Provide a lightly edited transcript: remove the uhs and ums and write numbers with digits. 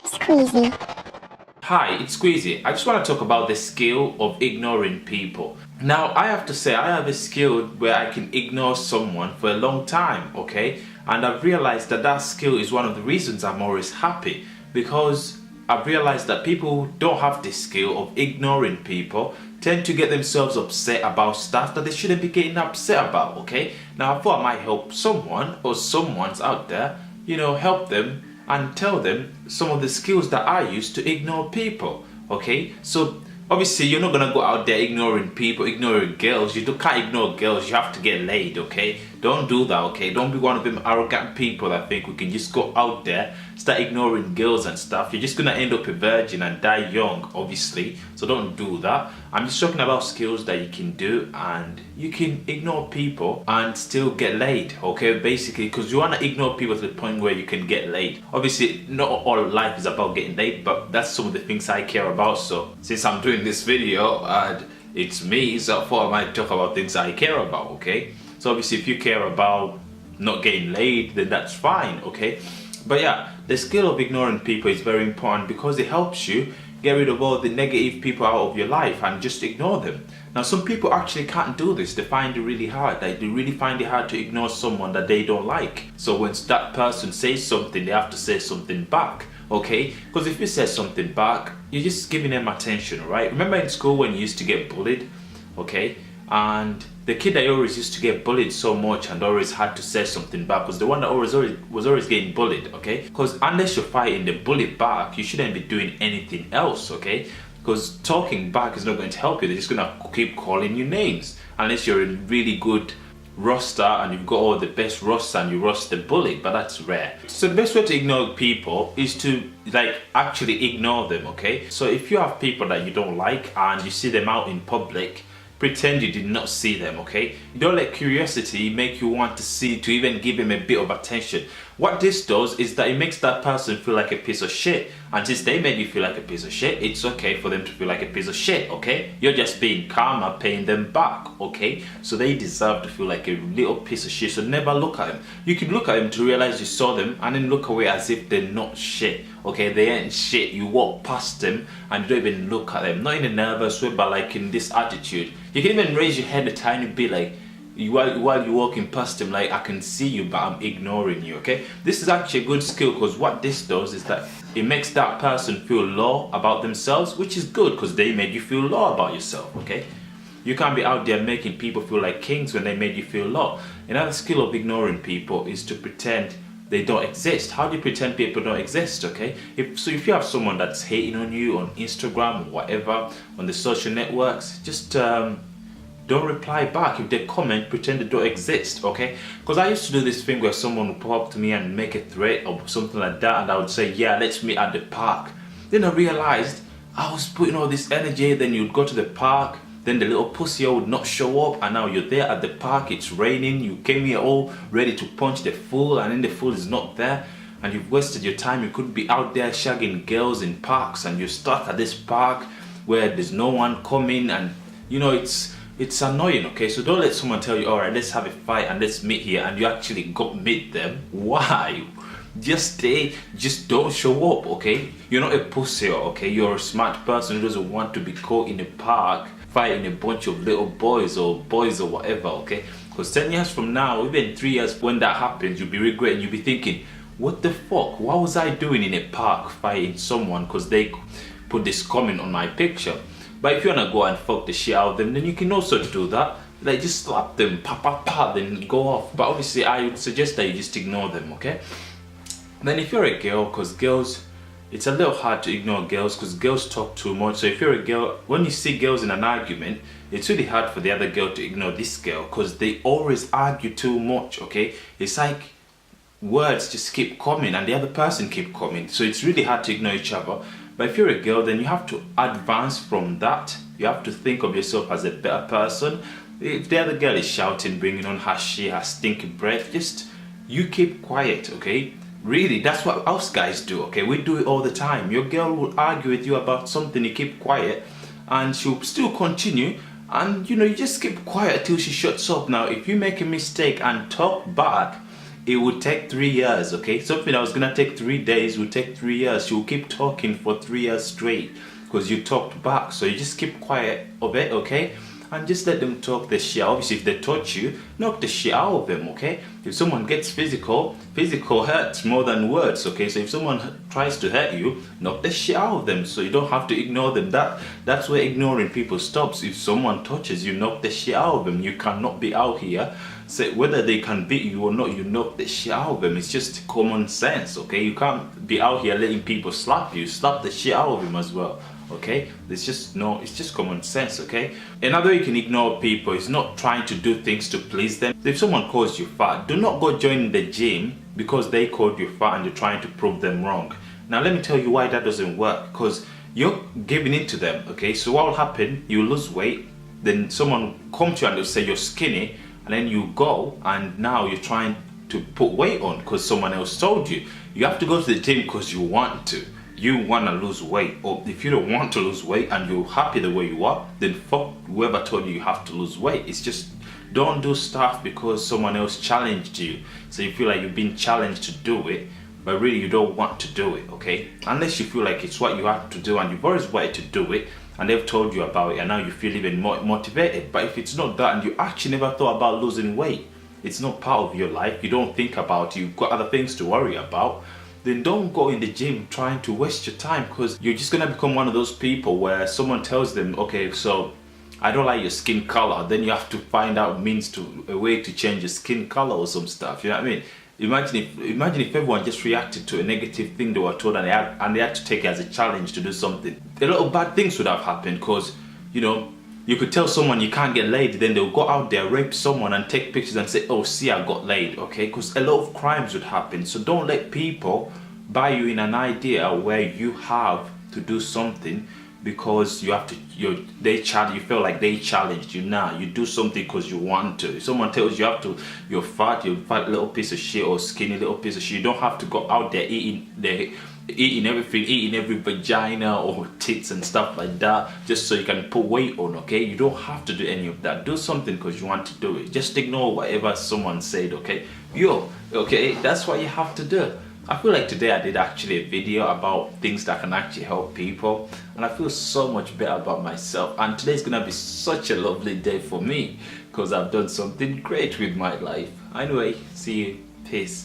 Squeezy. Hi, it's Squeezy. I just want to talk about the skill of ignoring people. Now, I have to say, I have a skill where I can ignore someone for a long time, okay? And I've realized that that skill is one of the reasons I'm always happy, because I've realized that people who don't have this skill of ignoring people tend to get themselves upset about stuff that they shouldn't be getting upset about, okay? Now, I thought I might help someone or someone's out there, help them and tell them some of the skills that I use to ignore people. Okay, so obviously you're not gonna go out there ignoring people, ignoring girls. Can't ignore girls. You have to get laid. Okay, don't do that. Okay, don't be one of them arrogant people that think we can just go out there, start ignoring girls and stuff. You're just gonna end up a virgin and die young, obviously. So don't do that. I'm just talking about skills that you can do, and you can ignore people and still get laid. Okay, basically, because you wanna ignore people to the point where you can get laid. Obviously, not all life is about getting laid, but that's some of the things I care about. So since I'm doing this video and it's me, so I thought I might talk about things I care about. Okay, so obviously if you care about not getting laid, then that's fine. Okay, but yeah, the skill of ignoring people is very important because it helps you get rid of all the negative people out of your life and just ignore them. Now, some people actually can't do this. They find it really hard. Like, they really find it hard to ignore someone that they don't like. So when that person says something, they have to say something back. Okay? Because if you say something back, you're just giving them attention, right? Remember in school when you used to get bullied? Okay? And the kid that always used to get bullied so much and always had to say something back was the one that was always getting bullied, okay? Because unless you're fighting the bully back, you shouldn't be doing anything else, okay? Because talking back is not going to help you. They're just going to keep calling you names. Unless you're a really good roster and you've got all the best roster and you roast the bully, but that's rare. So the best way to ignore people is to actually ignore them, okay? So if you have people that you don't like and you see them out in public, pretend you did not see them, okay? Don't let curiosity make you want to even give him a bit of attention. What this does is that it makes that person feel like a piece of shit. And since they made you feel like a piece of shit, it's okay for them to feel like a piece of shit, okay? You're just being karma, paying them back, okay? So they deserve to feel like a little piece of shit, so never look at them. You can look at them to realize you saw them and then look away as if they're not shit, okay? They ain't shit. You walk past them and you don't even look at them. Not in a nervous way, but like in this attitude. You can even raise your head a tiny bit, like, while you're walking past them, like, I can see you but I'm ignoring you, okay? This is actually a good skill because what this does is that it makes that person feel low about themselves, which is good because they made you feel low about yourself, okay? You can't be out there making people feel like kings when they made you feel low. Another skill of ignoring people is to pretend they don't exist. How do you pretend people don't exist, okay? If you have someone that's hating on you on Instagram or whatever, on the social networks, just don't reply back. If they comment, pretend they don't exist, okay? Because I used to do this thing where someone would pop up to me and make a threat or something like that, and I would say, yeah, let's meet at the park. Then I realized I was putting all this energy, then you'd go to the park, then the little pussy would not show up, and now you're there at the park, it's raining, you came here all ready to punch the fool, and then the fool is not there, and you've wasted your time. You could be out there shagging girls in parks, and you're stuck at this park where there's no one coming, and it's annoying, okay? So don't let someone tell you, all right, let's have a fight and let's meet here, and you actually go meet them. Why? Just stay, just don't show up, okay? You're not a pussy, okay? You're a smart person who doesn't want to be caught in a park fighting a bunch of little boys or whatever, okay? Because 10 years from now, even 3 years when that happens, you'll be regretting, you'll be thinking, what the fuck? What was I doing in a park fighting someone because they put this comment on my picture? But if you wanna go and fuck the shit out of them, then you can also do that. Like, just slap them, pa, then go off. But obviously, I would suggest that you just ignore them, okay? Then if you're a girl, because girls, it's a little hard to ignore girls because girls talk too much. So if you're a girl, when you see girls in an argument, it's really hard for the other girl to ignore this girl because they always argue too much, okay? It's like words just keep coming and the other person keep coming. So it's really hard to ignore each other. But if you're a girl, then you have to advance from that. You have to think of yourself as a better person. If the other girl is shouting, bringing on her shit, her stinky breath, just you keep quiet, okay? Really, that's what us guys do, okay? We do it all the time. Your girl will argue with you about something, you keep quiet, and she'll still continue, and you just keep quiet till she shuts up. Now, if you make a mistake and talk back, it would take 3 years, okay? Something that was gonna take 3 days would take 3 years. She will keep talking for 3 years straight because you talked back. So you just keep quiet of it, okay? And just let them talk the shit. Obviously, if they touch you, knock the shit out of them, okay? If someone gets physical, physical hurts more than words, okay? So if someone tries to hurt you, knock the shit out of them. So you don't have to ignore them. That's where ignoring people stops. If someone touches you, knock the shit out of them. You cannot be out here. So whether they can beat you or not, you knock the shit out of them. It's just common sense, okay? You can't be out here letting people slap you. Slap the shit out of them as well. Okay, it's just common sense. Okay, another way you can ignore people is not trying to do things to please them. If someone calls you fat, do not go join the gym because they called you fat and you're trying to prove them wrong. Now let me tell you why that doesn't work, because you're giving in to them. Okay, so what will happen? You lose weight, then someone come to you and they'll say you're skinny, and then you go and now you're trying to put weight on because someone else told you. You have to go to the gym because you want to. You want to lose weight, or if you don't want to lose weight and you're happy the way you are, then fuck whoever told you have to lose weight. It's just, don't do stuff because someone else challenged you, so you feel like you've been challenged to do it, but really you don't want to do it, okay? Unless you feel like it's what you have to do and you've always wanted to do it and they've told you about it and now you feel even more motivated. But if it's not that and you actually never thought about losing weight, it's not part of your life, you don't think about it, you've got other things to worry about, then don't go in the gym trying to waste your time, because you're just gonna become one of those people where someone tells them, okay, so I don't like your skin color, then you have to find out a way to change your skin color or some stuff. You know what I mean? Imagine if everyone just reacted to a negative thing they were told and they had to take it as a challenge to do something. A lot of bad things would have happened, because you know, you could tell someone you can't get laid, then they'll go out there, rape someone and take pictures and say, oh, see, I got laid, okay? Because a lot of crimes would happen. So don't let people buy you in an idea where you have to do something because you have to, you feel like they challenged you. Now you do something because you want to. If someone tells you have to, you're fat little piece of shit, or skinny little piece of shit, you don't have to go out there eating everything, eating every vagina or tits and stuff like that just so you can put weight on, okay? You don't have to do any of that. Do something because you want to do it. Just ignore whatever someone said, okay? Okay, that's what you have to do. I feel like today I did actually a video about things that can actually help people, and I feel so much better about myself, and today's gonna be such a lovely day for me because I've done something great with my life. Anyway, see you. Peace.